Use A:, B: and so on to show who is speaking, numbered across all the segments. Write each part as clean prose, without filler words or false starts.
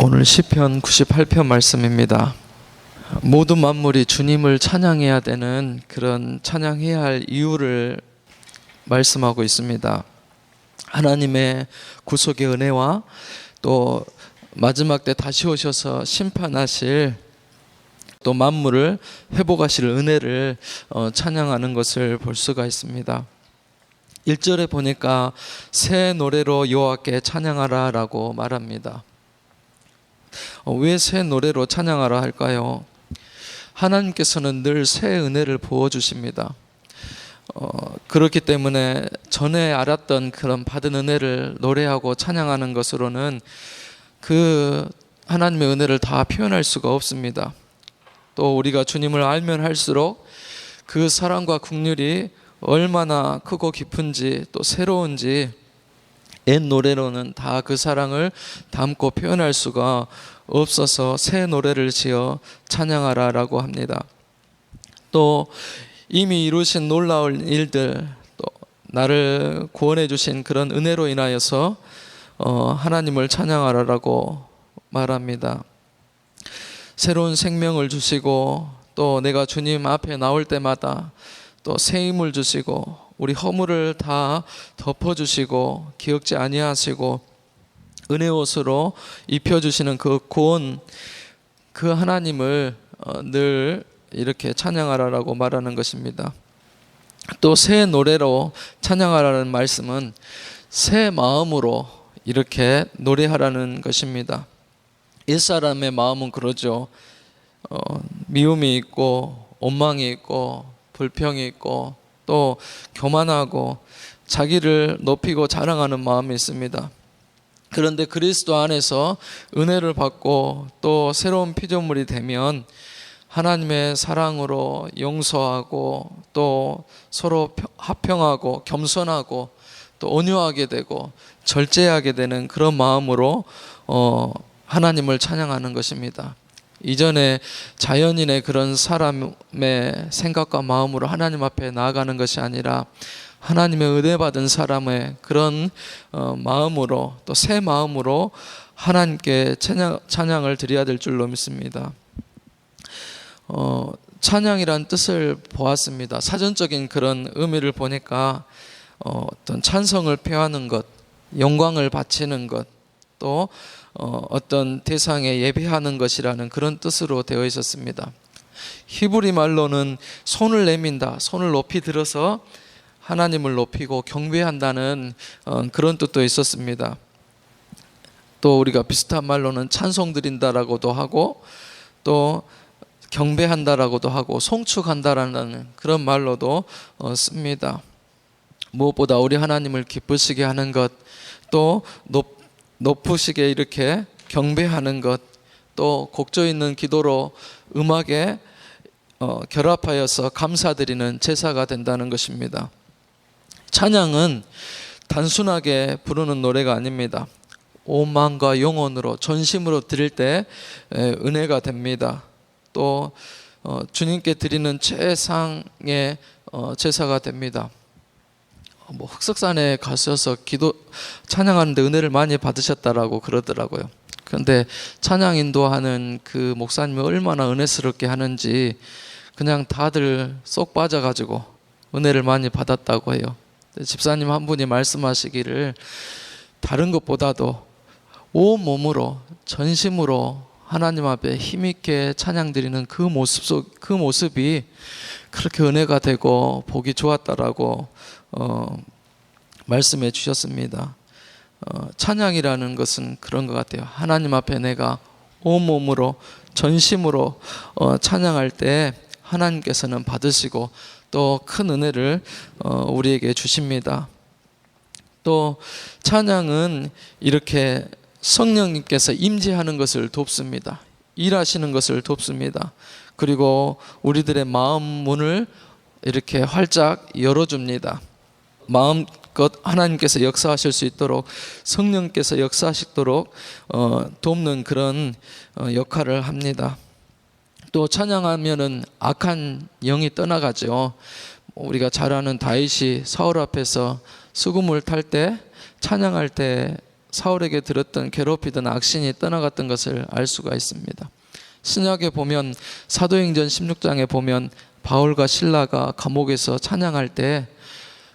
A: 오늘 시편 98편 말씀입니다. 모든 만물이 주님을 찬양해야 되는 그런 찬양해야 할 이유를 말씀하고 있습니다. 하나님의 구속의 은혜와 또 마지막 때 다시 오셔서 심판하실 또 만물을 회복하실 은혜를 찬양하는 것을 볼 수가 있습니다. 1절에 보니까 새 노래로 여호와께 찬양하라 라고 말합니다. 왜 새 노래로 찬양하라 할까요? 하나님께서는 늘 새 은혜를 부어주십니다. 그렇기 때문에 전에 알았던 그런 받은 은혜를 노래하고 찬양하는 것으로는 그 하나님의 은혜를 다 표현할 수가 없습니다. 또 우리가 주님을 알면 할수록 그 사랑과 긍휼이 얼마나 크고 깊은지 또 새로운지 옛 노래로는 다 그 사랑을 담고 표현할 수가 없어서 새 노래를 지어 찬양하라 라고 합니다. 또 이미 이루신 놀라운 일들, 또 나를 구원해 주신 그런 은혜로 인하여서 하나님을 찬양하라라고 말합니다. 새로운 생명을 주시고 또 내가 주님 앞에 나올 때마다 또 새 힘을 주시고 우리 허물을 다 덮어주시고 기억지 아니하시고 은혜 옷으로 입혀주시는 그 구원, 그 하나님을 늘 이렇게 찬양하라라고 말하는 것입니다. 또 새 노래로 찬양하라는 말씀은 새 마음으로 이렇게 노래하라는 것입니다. 옛사람의 마음은 그러죠. 미움이 있고 원망이 있고 불평이 있고 또 교만하고 자기를 높이고 자랑하는 마음이 있습니다. 그런데 그리스도 안에서 은혜를 받고 또 새로운 피조물이 되면 하나님의 사랑으로 용서하고 또 서로 화평하고 겸손하고 또 온유하게 되고 절제하게 되는 그런 마음으로 하나님을 찬양하는 것입니다. 이전에 자연인의 그런 사람의 생각과 마음으로 하나님 앞에 나아가는 것이 아니라 하나님의 은혜 받은 사람의 그런 마음으로 또 새 마음으로 하나님께 찬양을 드려야 될 줄로 믿습니다. 찬양이란 뜻을 보았습니다. 사전적인 그런 의미를 보니까 어떤 찬성을 표하는 것, 영광을 바치는 것, 또 어떤 대상에 예배하는 것이라는 그런 뜻으로 되어 있었습니다. 히브리 말로는 손을 내민다, 손을 높이 들어서 하나님을 높이고 경배한다는 그런 뜻도 있었습니다. 또 우리가 비슷한 말로는 찬송 드린다라고도 하고 또 경배한다라고도 하고 송축한다라는 그런 말로도 씁니다. 무엇보다 우리 하나님을 기쁘시게 하는 것, 또 높으시게 이렇게 경배하는 것, 또 곡조 있는 기도로 음악에 결합하여서 감사드리는 제사가 된다는 것입니다. 찬양은 단순하게 부르는 노래가 아닙니다. 온 마음과 영혼으로 전심으로 드릴 때 은혜가 됩니다. 또 주님께 드리는 최상의 제사가 됩니다. 흑석산에 가셔서 찬양하는데 은혜를 많이 받으셨다라고 그러더라고요. 그런데 찬양 인도하는 그 목사님이 얼마나 은혜스럽게 하는지 그냥 다들 쏙 빠져가지고 은혜를 많이 받았다고 해요. 집사님 한 분이 말씀하시기를 다른 것보다도 온 몸으로 전심으로 하나님 앞에 힘있게 찬양드리는 그 모습이 그렇게 은혜가 되고 복이 좋았다라고 말씀해 주셨습니다. 찬양이라는 것은 그런 것 같아요. 하나님 앞에 내가 온몸으로 전심으로 찬양할 때 하나님께서는 받으시고 또 큰 은혜를 우리에게 주십니다. 또 찬양은 이렇게 성령님께서 임재하는 것을 돕습니다. 일하시는 것을 돕습니다. 그리고 우리들의 마음 문을 이렇게 활짝 열어줍니다. 마음껏 하나님께서 역사하실 수 있도록 성령께서 역사하시도록 돕는 그런 역할을 합니다. 또 찬양하면은 악한 영이 떠나가죠. 우리가 잘 아는 다윗이 사울 앞에서 수금을 탈 때 찬양할 때 사울에게 들었던 괴롭히던 악신이 떠나갔던 것을 알 수가 있습니다. 신약에 보면 사도행전 16장에 보면 바울과 실라가 감옥에서 찬양할 때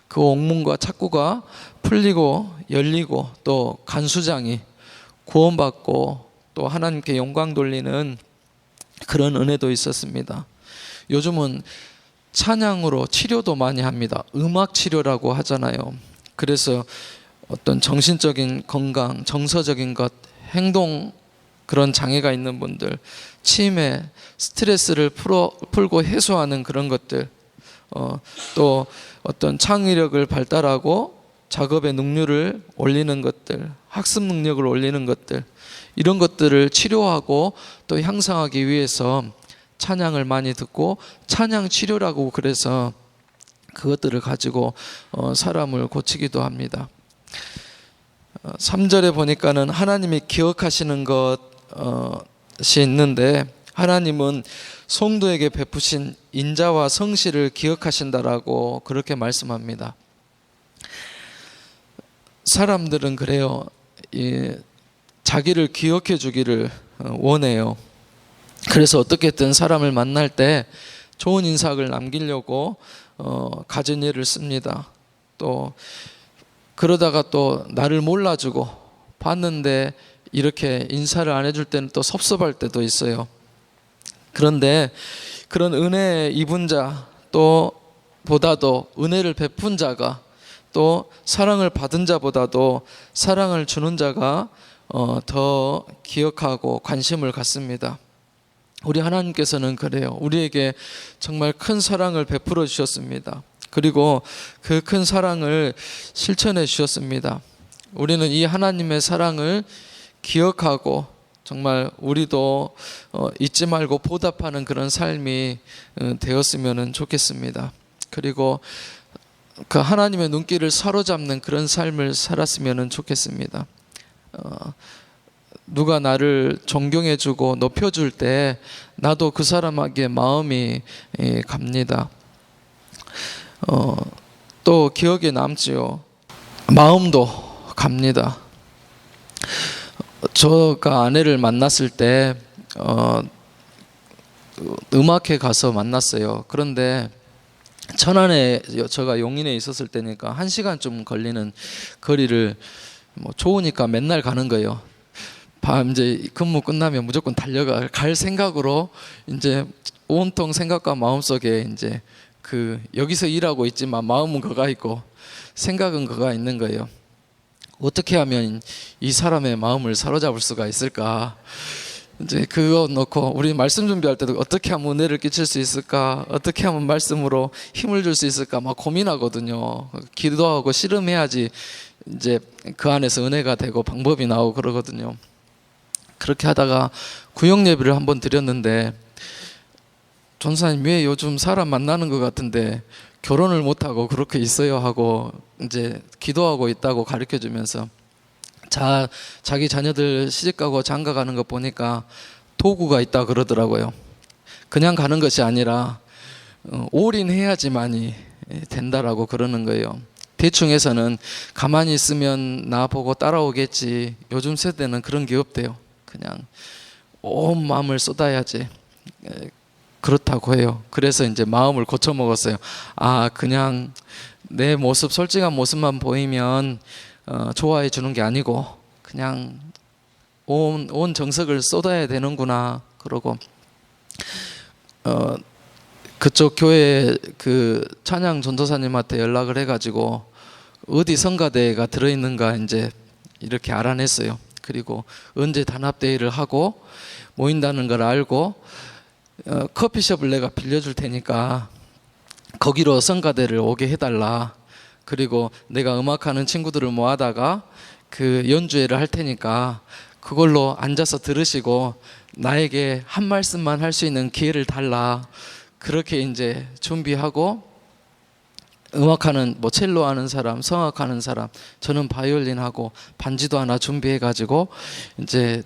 A: 그 옥문과 착고가 풀리고 열리고 또 간수장이 구원받고 또 하나님께 영광 돌리는 그런 은혜도 있었습니다. 요즘은 찬양으로 치료도 많이 합니다. 음악 치료라고 하잖아요. 그래서 어떤 정신적인 건강, 정서적인 것, 행동 그런 장애가 있는 분들, 치매, 스트레스를 풀고 해소하는 그런 것들, 또 어떤 창의력을 발달하고 작업의 능률을 올리는 것들, 학습 능력을 올리는 것들, 이런 것들을 치료하고 또 향상하기 위해서 찬양을 많이 듣고 찬양 치료라고 그래서 그것들을 가지고 사람을 고치기도 합니다. 3절에 보니까는 하나님이 기억하시는 것이 있는데, 하나님은 성도에게 베푸신 인자와 성실을 기억하신다라고 그렇게 말씀합니다. 사람들은 그래요. 자기를 기억해 주기를 원해요. 그래서 어떻게든 사람을 만날 때 좋은 인상을 남기려고 가진 예를 씁니다. 또 그러다가 또 나를 몰라주고 봤는데 이렇게 인사를 안 해줄 때는 또 섭섭할 때도 있어요. 그런데 그런 은혜 입은 자 또 보다도 은혜를 베푼 자가 또 사랑을 받은 자보다도 사랑을 주는 자가 더 기억하고 관심을 갖습니다. 우리 하나님께서는 그래요. 우리에게 정말 큰 사랑을 베풀어 주셨습니다. 그리고 그 큰 사랑을 실천해 주셨습니다. 우리는 이 하나님의 사랑을 기억하고 정말 우리도 잊지 말고 보답하는 그런 삶이 되었으면 좋겠습니다. 그리고 그 하나님의 눈길을 사로잡는 그런 삶을 살았으면 좋겠습니다. 누가 나를 존경해주고 높여줄 때 나도 그 사람에게 마음이 갑니다. 또 기억에 남지요. 마음도 갑니다. 저가 아내를 만났을 때 음악회 가서 만났어요. 그런데 천안에 제가 용인에 있었을 때니까 1시간쯤 걸리는 거리를 좋으니까 맨날 가는 거예요. 밤 이제 근무 끝나면 무조건 갈 생각으로 이제 온통 생각과 마음속에 이제 여기서 일하고 있지만 마음은 거가 있고 생각은 거가 있는 거예요. 어떻게 하면 이 사람의 마음을 사로잡을 수가 있을까? 이제 그거 놓고 우리 말씀 준비할 때도 어떻게 하면 은혜를 끼칠 수 있을까? 어떻게 하면 말씀으로 힘을 줄 수 있을까? 막 고민하거든요. 기도하고 씨름해야지 이제 그 안에서 은혜가 되고 방법이 나오고 그러거든요. 그렇게 하다가 구역 예배를 한번 드렸는데, 전사님 왜 요즘 사람 만나는 것 같은데 결혼을 못하고 그렇게 있어요 하고 이제 기도하고 있다고 가르쳐 주면서 자기 자녀들 시집가고 장가가는 거 보니까 도구가 있다 그러더라고요. 그냥 가는 것이 아니라 올인해야지만이 된다라고 그러는 거예요. 대충 해서는 가만히 있으면 나 보고 따라오겠지. 요즘 세대는 그런 게 없대요. 그냥 온 마음을 쏟아야지. 그렇다고 해요. 그래서 이제 마음을 고쳐 먹었어요. 그냥 내 모습, 솔직한 모습만 보이면 좋아해 주는 게 아니고 그냥 온 정석을 쏟아야 되는구나. 그러고 그쪽 교회 그 찬양 전도사님한테 연락을 해가지고 어디 성가대가 들어있는가 이제 이렇게 알아냈어요. 그리고 언제 단합대회를 하고 모인다는 걸 알고 커피숍을 내가 빌려줄 테니까 거기로 성가대를 오게 해달라. 그리고 내가 음악하는 친구들을 모아다가 그 연주회를 할 테니까 그걸로 앉아서 들으시고 나에게 한 말씀만 할 수 있는 기회를 달라. 그렇게 이제 준비하고 음악하는 첼로 하는 사람, 성악하는 사람, 저는 바이올린 하고 반지도 하나 준비해가지고 이제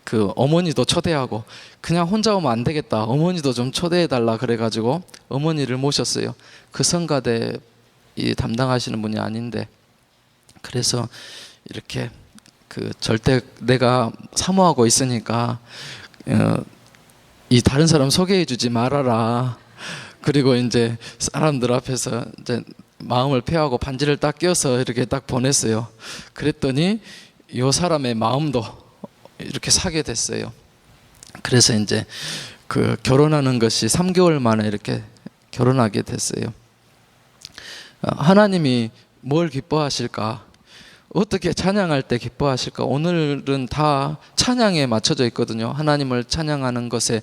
A: 그 어머니도 초대하고 그냥 혼자 오면 안 되겠다. 어머니도 좀 초대해달라 그래가지고 어머니를 모셨어요. 그 성가대 이 담당하시는 분이 아닌데 그래서 이렇게 그 절대 내가 사모하고 있으니까 이 다른 사람 소개해주지 말아라. 그리고 이제 사람들 앞에서 이제 마음을 표하고 반지를 딱 껴서 이렇게 딱 보냈어요. 그랬더니 이 사람의 마음도 이렇게 사게 됐어요. 그래서 이제 그 결혼하는 것이 3개월 만에 이렇게 결혼하게 됐어요. 하나님이 뭘 기뻐하실까? 어떻게 찬양할 때 기뻐하실까? 오늘은 다 찬양에 맞춰져 있거든요. 하나님을 찬양하는 것에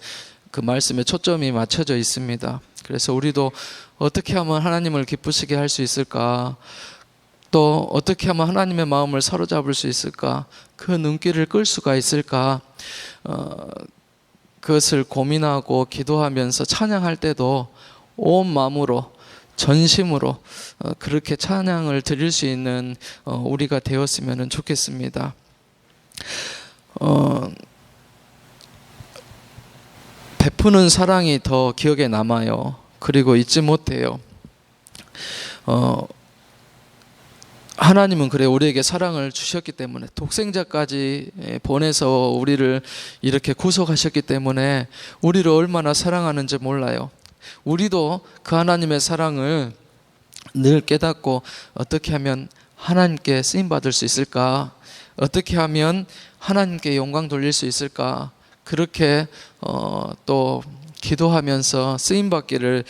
A: 그 말씀에 초점이 맞춰져 있습니다. 그래서 우리도 어떻게 하면 하나님을 기쁘시게 할 수 있을까? 또 어떻게 하면 하나님의 마음을 사로잡을 수 있을까? 그 눈길을 끌 수가 있을까? 그것을 고민하고 기도하면서 찬양할 때도 온 마음으로 전심으로 그렇게 찬양을 드릴 수 있는 우리가 되었으면 좋겠습니다. 베푸는 사랑이 더 기억에 남아요. 그리고 잊지 못해요. 하나님은 그래 우리에게 사랑을 주셨기 때문에 독생자까지 보내서 우리를 이렇게 구속하셨기 때문에 우리를 얼마나 사랑하는지 몰라요. 우리도 그 하나님의 사랑을 늘 깨닫고 어떻게 하면 하나님께 쓰임받을 수 있을까? 어떻게 하면 하나님께 영광 돌릴 수 있을까? 그렇게 또 기도하면서 쓰임받기를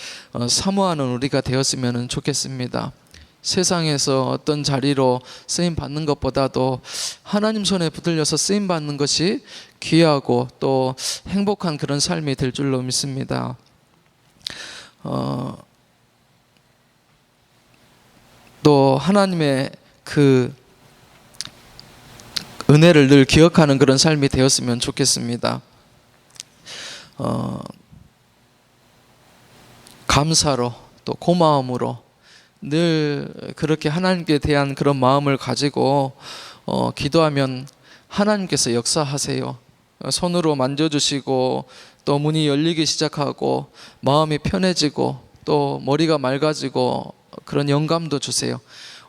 A: 사모하는 우리가 되었으면 좋겠습니다. 세상에서 어떤 자리로 쓰임 받는 것보다도 하나님 손에 붙들려서 쓰임 받는 것이 귀하고 또 행복한 그런 삶이 될 줄로 믿습니다. 또 하나님의 그 은혜를 늘 기억하는 그런 삶이 되었으면 좋겠습니다. 감사로 또 고마움으로 늘 그렇게 하나님께 대한 그런 마음을 가지고 기도하면 하나님께서 역사하세요. 손으로 만져주시고 또 문이 열리기 시작하고 마음이 편해지고 또 머리가 맑아지고 그런 영감도 주세요.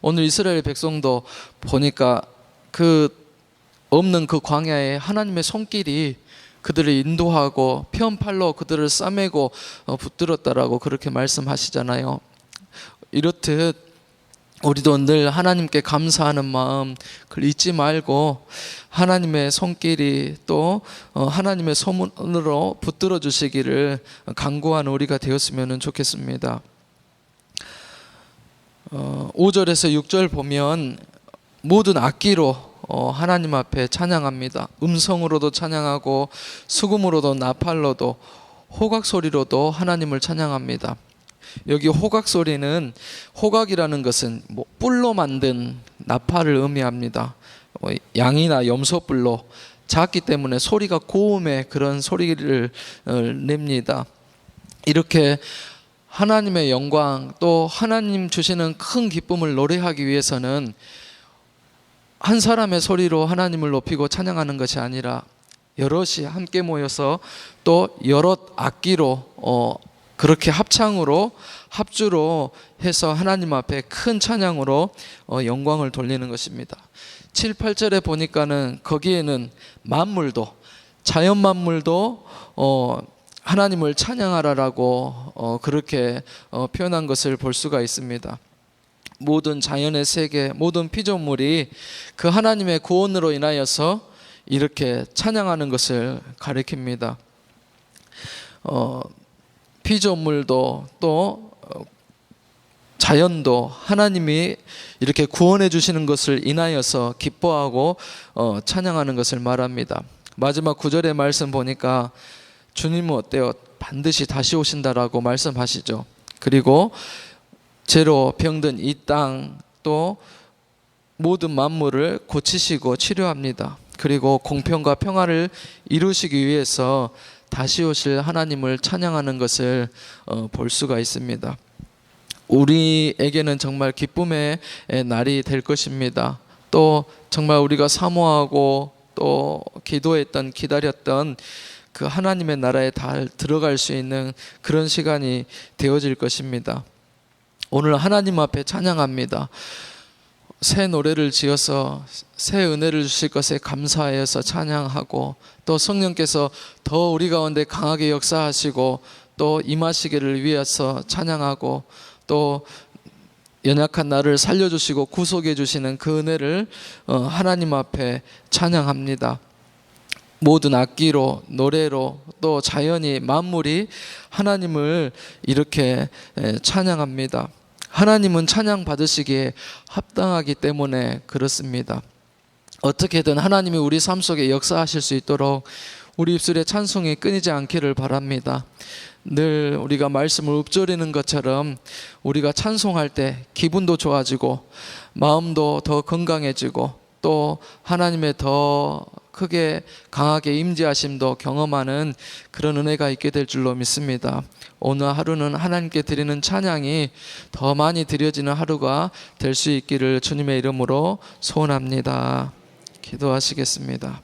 A: 오늘 이스라엘 백성도 보니까 그 없는 그 광야에 하나님의 손길이 그들을 인도하고 편팔로 그들을 싸매고 붙들었다라고 그렇게 말씀하시잖아요. 이렇듯 우리도 늘 하나님께 감사하는 마음 그걸 잊지 말고 하나님의 손길이 또 하나님의 손으로 붙들어 주시기를 간구하는 우리가 되었으면 좋겠습니다. 5절에서 6절 보면 모든 악기로 하나님 앞에 찬양합니다. 음성으로도 찬양하고 수금으로도 나팔로도 호각 소리로도 하나님을 찬양합니다. 여기 호각 소리는 호각이라는 것은 뿔로 만든 나팔을 의미합니다. 양이나 염소뿔로 작기 때문에 소리가 고음의 그런 소리를 냅니다. 이렇게 하나님의 영광 또 하나님 주시는 큰 기쁨을 노래하기 위해서는 한 사람의 소리로 하나님을 높이고 찬양하는 것이 아니라 여럿이 함께 모여서 또 여럿 악기로 그렇게 합창으로 합주로 해서 하나님 앞에 큰 찬양으로 영광을 돌리는 것입니다. 7, 8절에 보니까는 거기에는 만물도 자연 만물도 하나님을 찬양하라라고 그렇게 표현한 것을 볼 수가 있습니다. 모든 자연의 세계, 모든 피조물이 그 하나님의 구원으로 인하여서 이렇게 찬양하는 것을 가리킵니다. 피조물도 또 자연도 하나님이 이렇게 구원해 주시는 것을 인하여서 기뻐하고 찬양하는 것을 말합니다. 마지막 9절의 말씀 보니까 주님은 어때요? 반드시 다시 오신다라고 말씀하시죠. 그리고 죄로 병든 이 땅 또 모든 만물을 고치시고 치료합니다. 그리고 공평과 평화를 이루시기 위해서 다시 오실 하나님을 찬양하는 것을 볼 수가 있습니다. 우리에게는 정말 기쁨의 날이 될 것입니다. 또 정말 우리가 사모하고 또 기도했던 기다렸던 그 하나님의 나라에 다 들어갈 수 있는 그런 시간이 되어질 것입니다. 오늘 하나님 앞에 찬양합니다. 새 노래를 지어서 새 은혜를 주실 것에 감사하여서 찬양하고, 또 성령께서 더 우리 가운데 강하게 역사하시고 또 임하시기를 위해서 찬양하고, 또 연약한 나를 살려주시고 구속해 주시는 그 은혜를 하나님 앞에 찬양합니다. 모든 악기로, 노래로, 또 자연이, 만물이 하나님을 이렇게 찬양합니다. 하나님은 찬양 받으시기에 합당하기 때문에 그렇습니다. 어떻게든 하나님이 우리 삶 속에 역사하실 수 있도록 우리 입술에 찬송이 끊이지 않기를 바랍니다. 늘 우리가 말씀을 읊조리는 것처럼 우리가 찬송할 때 기분도 좋아지고 마음도 더 건강해지고 또 하나님의 더 크게 강하게 임재하심도 경험하는 그런 은혜가 있게 될 줄로 믿습니다. 오늘 하루는 하나님께 드리는 찬양이 더 많이 드려지는 하루가 될 수 있기를 주님의 이름으로 소원합니다. 기도하시겠습니다.